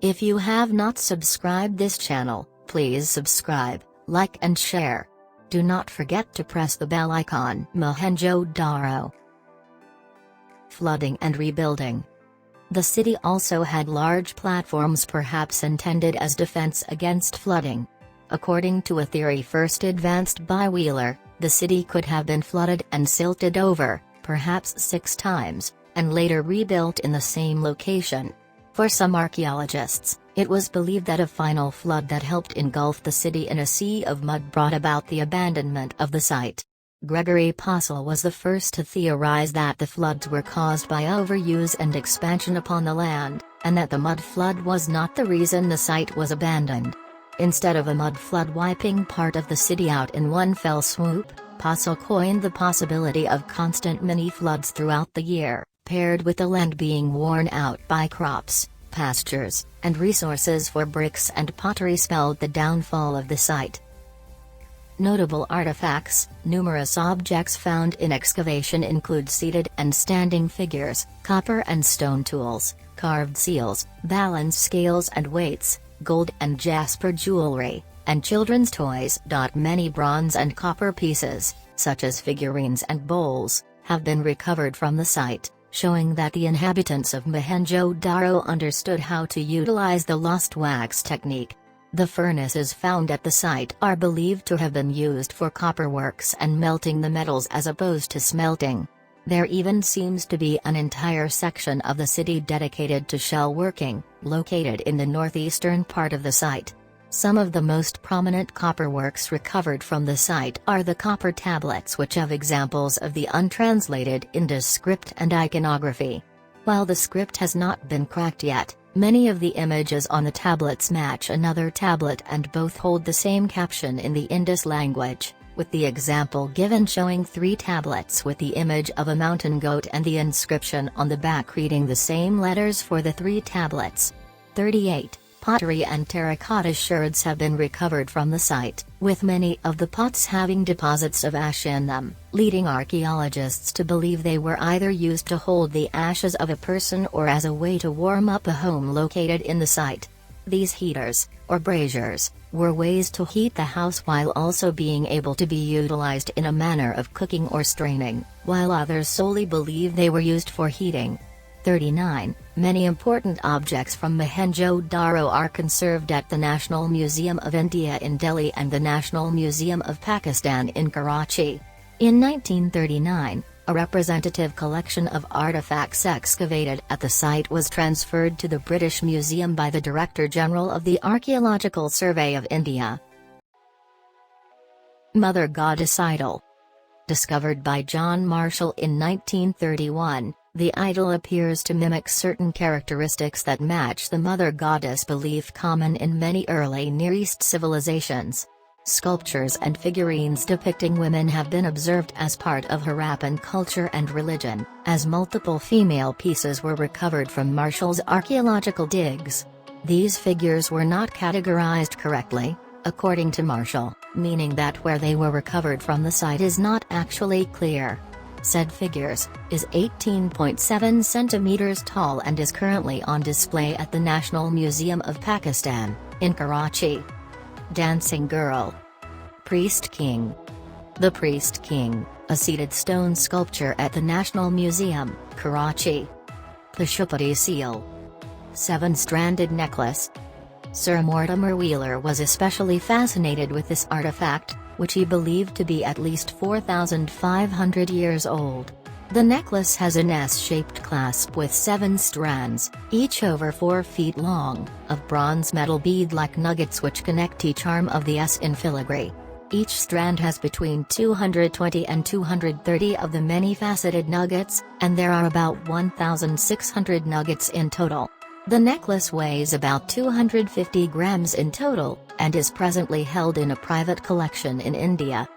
If you have not subscribed this channel, please subscribe, like and share. Do not forget to press the bell icon. Mohenjo-daro. Flooding and rebuilding. The city also had large platforms perhaps intended as defense against flooding. According to a theory first advanced by Wheeler, the city could have been flooded and silted over, perhaps 6 times, and later rebuilt in the same location. For some archaeologists, it was believed that a final flood that helped engulf the city in a sea of mud brought about the abandonment of the site. Gregory Possehl was the first to theorize that the floods were caused by overuse and expansion upon the land, and that the mud flood was not the reason the site was abandoned. Instead of a mud flood wiping part of the city out in one fell swoop, Possehl coined the possibility of constant mini-floods throughout the year, paired with the land being worn out by crops, pastures, and resources for bricks and pottery spelled the downfall of the site. Notable artifacts. Numerous objects found in excavation include seated and standing figures, copper and stone tools, carved seals, balance scales and weights, gold and jasper jewelry, and children's toys. Many bronze and copper pieces, such as figurines and bowls, have been recovered from the site, showing that the inhabitants of Mohenjo-daro understood how to utilize the lost wax technique. The furnaces found at the site are believed to have been used for copperworks and melting the metals as opposed to smelting. There even seems to be an entire section of the city dedicated to shell working, located in the northeastern part of the site. Some of the most prominent copperworks recovered from the site are the copper tablets, which have examples of the untranslated Indus script and iconography. While the script has not been cracked yet, many of the images on the tablets match another tablet and both hold the same caption in the Indus language, with the example given showing 3 tablets with the image of a mountain goat and the inscription on the back reading the same letters for the 3 tablets. 38. Pottery and terracotta sherds have been recovered from the site, with many of the pots having deposits of ash in them, leading archaeologists to believe they were either used to hold the ashes of a person or as a way to warm up a home located in the site. These heaters, or braziers, were ways to heat the house while also being able to be utilized in a manner of cooking or straining, while others solely believe they were used for heating. 39. Many important objects from Mohenjo-daro are conserved at the National Museum of India in Delhi and the National Museum of Pakistan in Karachi. In 1939, a representative collection of artifacts excavated at the site was transferred to the British Museum by the Director General of the Archaeological Survey of India. Mother Goddess Idol. Discovered by John Marshall in 1931, the idol appears to mimic certain characteristics that match the mother goddess belief common in many early Near East civilizations. Sculptures and figurines depicting women have been observed as part of Harappan culture and religion, as multiple female pieces were recovered from Marshall's archaeological digs. These figures were not categorized correctly, according to Marshall, meaning that where they were recovered from the site is not actually clear. Said figures is 18.7 centimeters tall and is currently on display at the National Museum of Pakistan, in Karachi. Dancing Girl. Priest King. The Priest King, a seated stone sculpture at the National Museum, Karachi. Pashupati Seal. 7-stranded necklace. Sir Mortimer Wheeler was especially fascinated with this artifact, which he believed to be at least 4,500 years old. The necklace has an S-shaped clasp with 7 strands, each over 4 feet long, of bronze metal bead-like nuggets which connect each arm of the S in filigree. Each strand has between 220 and 230 of the many-faceted nuggets, and there are about 1,600 nuggets in total. The necklace weighs about 250 grams in total, and is presently held in a private collection in India.